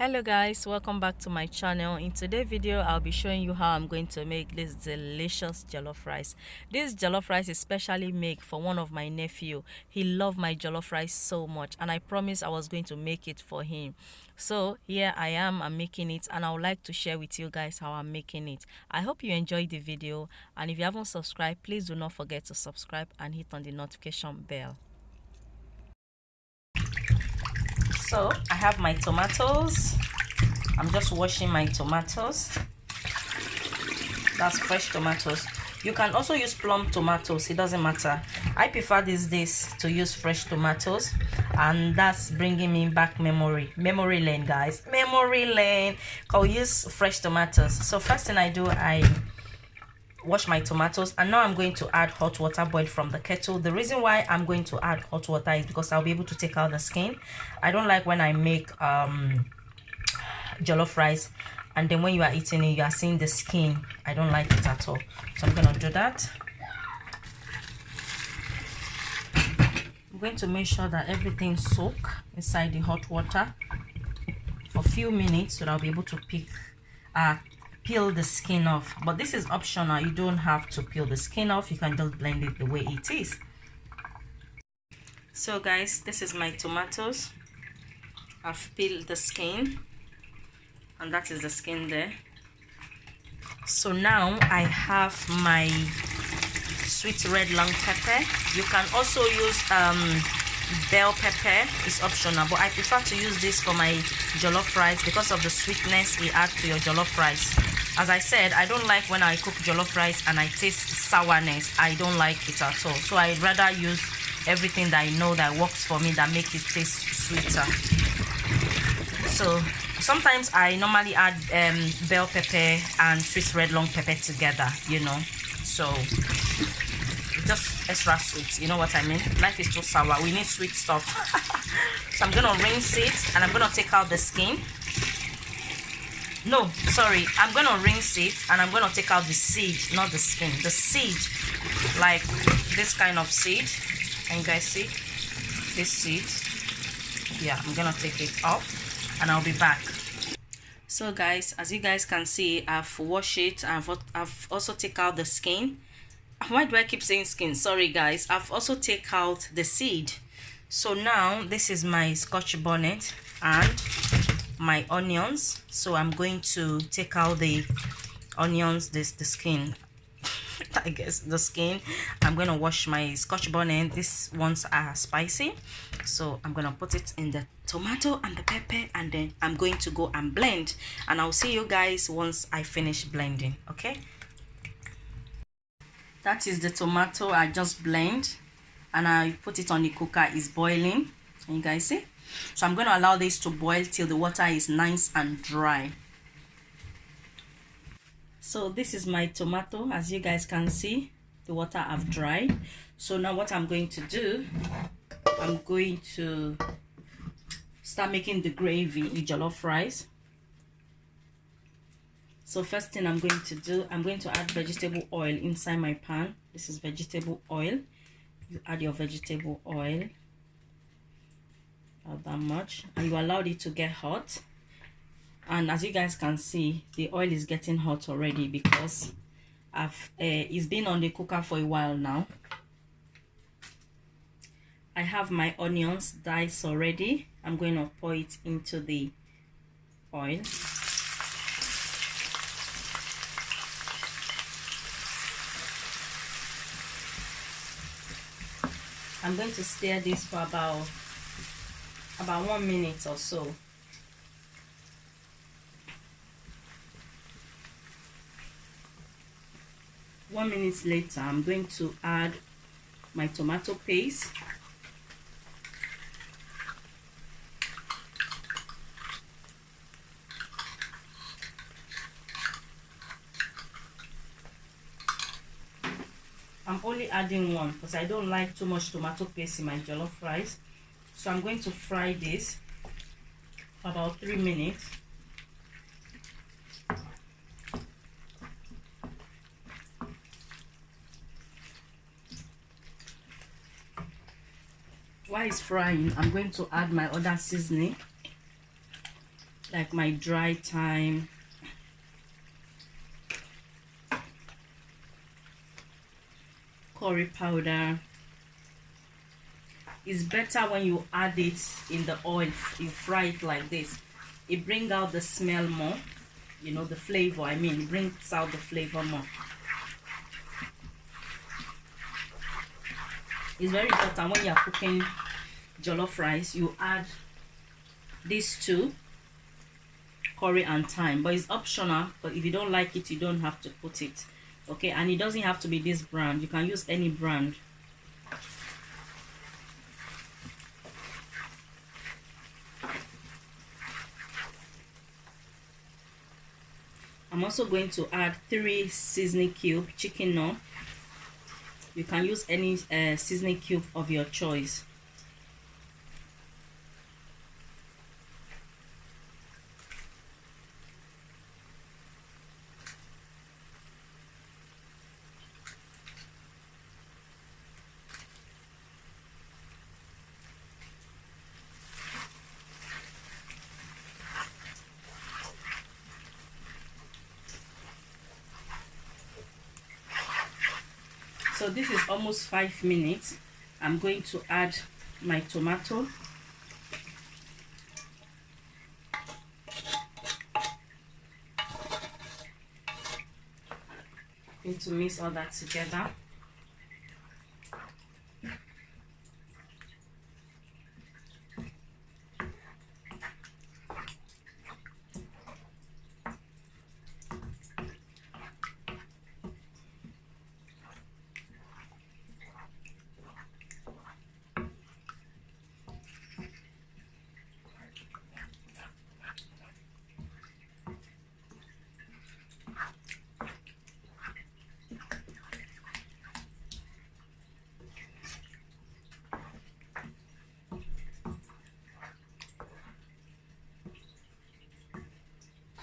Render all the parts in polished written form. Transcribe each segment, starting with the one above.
Hello guys, welcome back to my channel. In today's video I'll be showing you how I'm going to make this delicious jollof rice. This jollof rice is specially made for one of my nephew. He loved my jollof rice so much and I promised I was going to make it for him. So here I'm making it, and I would like to share with you guys how I'm making it. I hope you enjoyed the video, and if you haven't subscribed, please do not forget to subscribe and hit on the notification bell. So I have my tomatoes. I'm just washing my tomatoes. That's fresh tomatoes. You can also use plum tomatoes, it doesn't matter. I prefer these days to use fresh tomatoes, and that's bringing me back memory lane, guys. Memory lane. I'll use fresh tomatoes. So first thing I do, I wash my tomatoes, and now I'm going to add hot water boiled from the kettle. The reason why I'm going to add hot water is because I'll be able to take out the skin. I don't like when I make jollof rice and then when you are eating it you are seeing the skin. I don't like it at all, so I'm gonna do that. I'm going to make sure that everything soaks inside the hot water for a few minutes so that I'll be able to peel the skin off. But this is optional, you don't have to peel the skin off, you can just blend it the way it is. So guys, this is my tomatoes. I've peeled the skin, and that is the skin there. So now I have my sweet red long pepper. You can also use bell pepper, it's optional, but I prefer to use this for my jollof rice because of the sweetness it adds to your jollof rice. As I said, I don't like when I cook jollof rice and I taste sourness. I don't like it at all, so I'd rather use everything that I know that works for me, that makes it taste sweeter. So sometimes I normally add bell pepper and sweet red long pepper together, you know, so just extra sweet, you know what I mean. Life is too sour, we need sweet stuff. So I'm gonna rinse it, and I'm gonna take out the skin. No, sorry, I'm gonna rinse it and I'm gonna take out the seed, not the skin. The seed, like this kind of seed. Can you guys see this seed? Yeah, I'm gonna take it off and I'll be back. So guys, as you guys can see, I've washed it. I've also take out the skin. Why do I keep saying skin? Sorry guys, I've also take out the seed. So now this is my scotch bonnet and my onions. So I'm going to take out the onions, the skin. I guess the skin. I'm gonna wash my scotch bonnet. These ones are spicy, so I'm gonna put it in the tomato and the pepper, and then I'm going to go and blend, and I'll see you guys once I finish blending. Okay, that is the tomato I just blend, and I put it on the cooker. It's boiling, and you guys see. So I'm going to allow this to boil till the water is nice and dry. So this is my tomato. As you guys can see, the water have dried. So now what I'm going to do, I'm going to start making the gravy, the jollof rice. So first thing I'm going to do, I'm going to add vegetable oil inside my pan. This is vegetable oil. You add your vegetable oil, not that much, and you allowed it to get hot. And as you guys can see, the oil is getting hot already because it's been on the cooker for a while now. I have my onions diced already. I'm going to pour it into the oil. I'm going to stir this for about 1 minute or so. One minute later, I'm going to add my tomato paste. I'm only adding one because I don't like too much tomato paste in my jollof rice. So I'm going to fry this for about 3 minutes. While it's frying, I'm going to add my other seasoning. like my dry thyme, curry powder. It's better when you add it in the oil, you fry it like this. It brings out the smell more, you know, the flavor, I mean, it brings out the flavor more. It's very important when you're cooking jollof rice, you add these two, curry and thyme, but it's optional. But if you don't like it, you don't have to put it, okay? And it doesn't have to be this brand, you can use any brand. I'm also going to add 3 seasoning cube chicken nut. You can use any seasoning cube of your choice. So this is almost 5 minutes. I'm going to add my tomato. Going to mix all that together.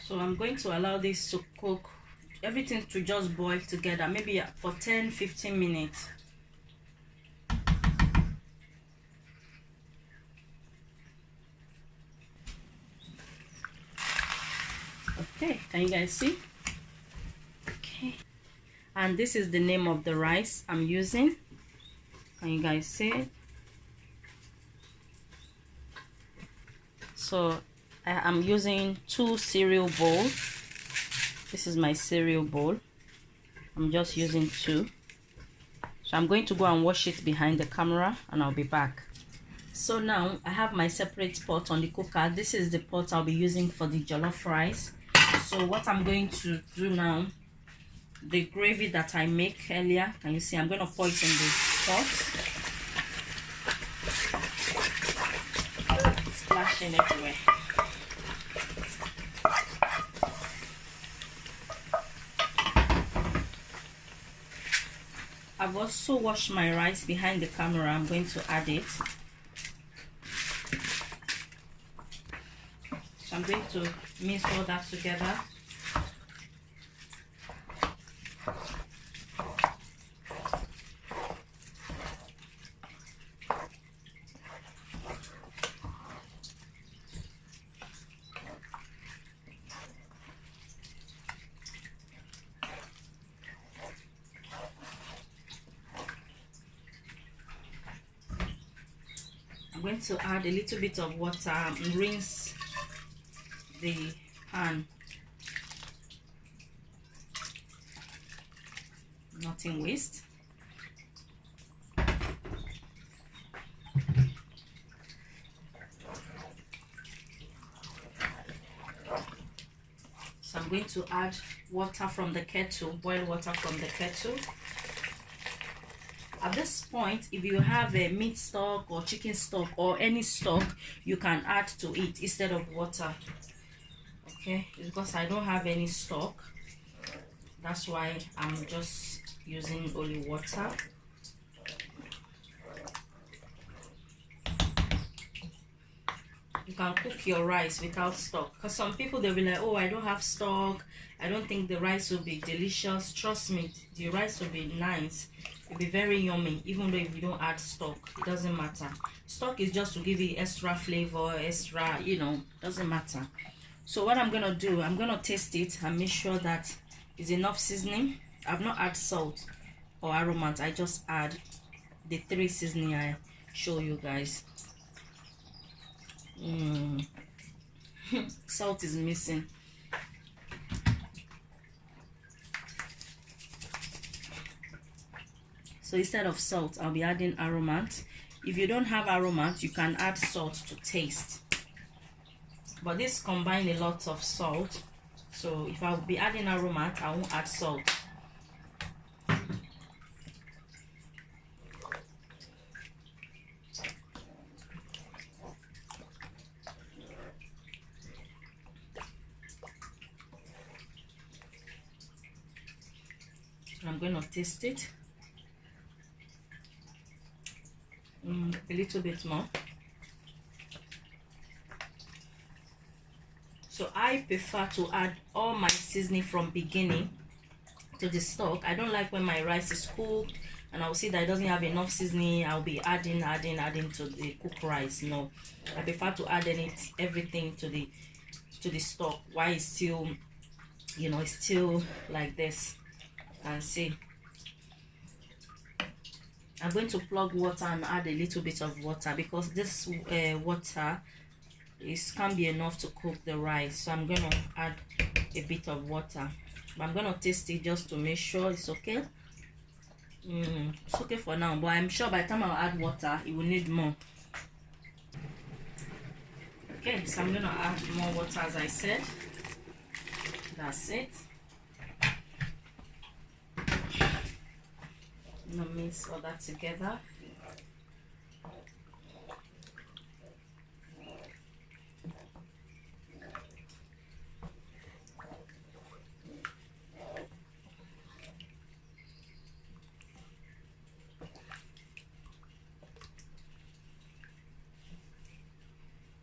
So I'm going to allow this to cook, everything to just boil together, maybe for 10-15 minutes. Okay, can you guys see? Okay, and this is the name of the rice I'm using. Can you guys see it? So I'm using 2 cereal bowls. This is my cereal bowl. I'm just using 2. So I'm going to go and wash it behind the camera and I'll be back. So now I have my separate pot on the cooker. This is the pot I'll be using for the jollof rice. So what I'm going to do now, the gravy that I make earlier, can you see, I'm going to pour it in the pot. Splashing everywhere. I've also washed my rice behind the camera. I'm going to add it. So I'm going to mix all that together. I'm going to add a little bit of water and rinse the pan. Nothing waste. So I'm going to add water from the kettle, boiled water from the kettle. At this point, if you have a meat stock or chicken stock or any stock, you can add to it instead of water. Okay, because I don't have any stock, that's why I'm just using only water. You can cook your rice without stock, because some people, they'll be like, oh, I don't have stock, I don't think the rice will be delicious. Trust me, the rice will be nice. It'll be very yummy, even though if you don't add stock, it doesn't matter. Stock is just to give you extra flavor, extra, you know, doesn't matter. So what I'm gonna do, I'm gonna taste it and make sure that it's enough seasoning. I've not add salt or aromat, I just add the 3 seasoning I show you guys. Salt is missing. So instead of salt, I'll be adding aromat. If you don't have aromat, you can add salt to taste. But this combine a lot of salt. So if I'll be adding aromat, I won't add salt. So I'm going to taste it. A little bit more. So I prefer to add all my seasoning from beginning to the stock. I don't like when my rice is cooked and I'll see that it doesn't have enough seasoning. I'll be adding to the cooked rice. No, I prefer to add everything to the stock while it's still, it's still like this. And see, I'm going to plug water and add a little bit of water because this water can't be enough to cook the rice. So I'm going to add a bit of water. But I'm going to taste it just to make sure it's okay. It's okay for now, but I'm sure by the time I'll add water, it will need more. Okay, so I'm going to add more water as I said. That's it. I'm going to mix all that together.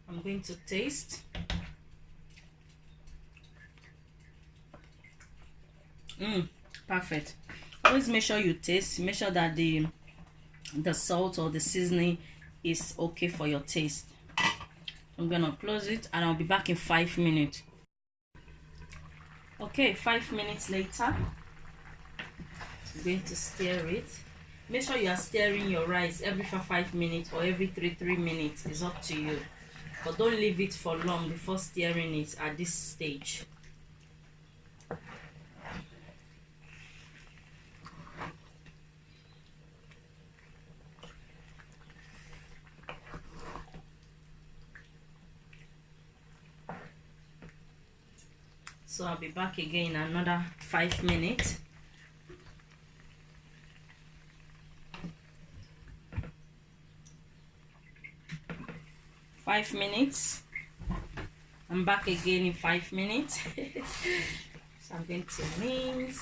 I'm going to taste. Perfect. Always make sure you taste. Make sure that the salt or the seasoning is okay for your taste. I'm gonna close it and I'll be back in 5 minutes. Okay, 5 minutes later, I'm going to stir it. Make sure you are stirring your rice every 5 minutes or every 3 minutes. It's up to you, but don't leave it for long before stirring it at this stage. So I'll be back again in another 5 minutes. I'm back again in 5 minutes. So I'm going to mince.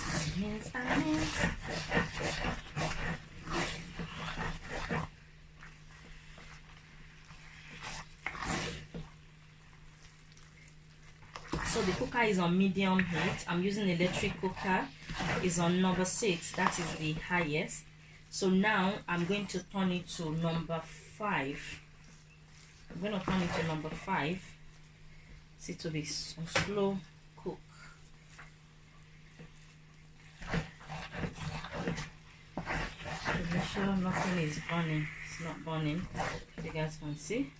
So the cooker is on medium heat. I'm using electric cooker. It's on number 6. That is the highest. So now I'm going to turn it to number 5. I'm going to turn it to number 5. See, to be on slow cook. To make sure nothing is burning. It's not burning. You guys can see.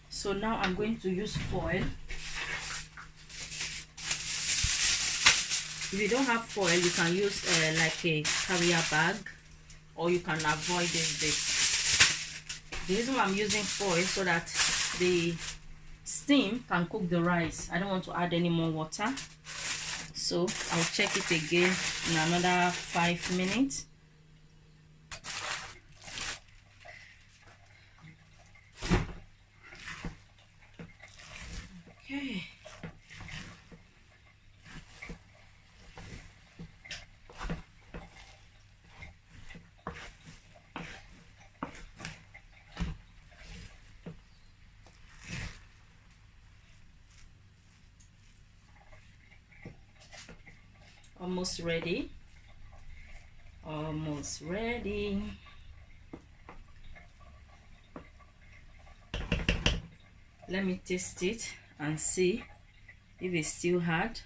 So now I'm going to use foil. If you don't have foil, you can use like a carrier bag, or you can avoid this bit. The reason why I'm using foil so that the steam can cook the rice. I don't want to add any more water. So I'll check it again in another 5 minutes. Okay. almost ready. Almost ready. Let me taste it and see if it's still hard.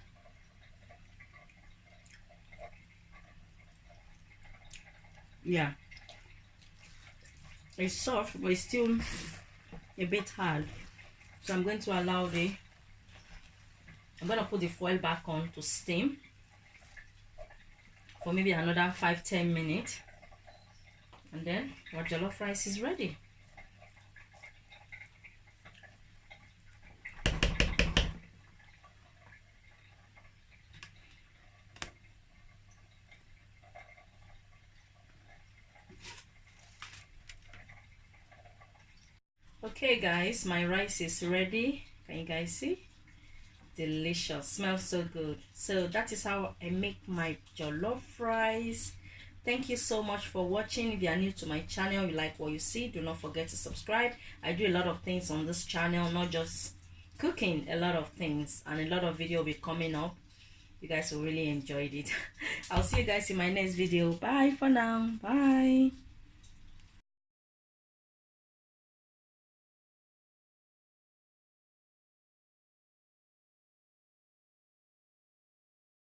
Yeah, it's soft, but it's still a bit hard. So I'm going to I'm going to put the foil back on to steam for maybe another 5-10 minutes, and then our jollof rice is ready. Okay guys, my rice is ready. Can you guys see? Delicious, smells so good. So that is how I make my jollof rice. Thank you so much for watching. If you are new to my channel, you like what you see, do not forget to subscribe. I do a lot of things on this channel, not just cooking, a lot of things, and a lot of video will be coming up. You guys will really enjoy it. I'll see you guys in my next video. Bye for now. Bye.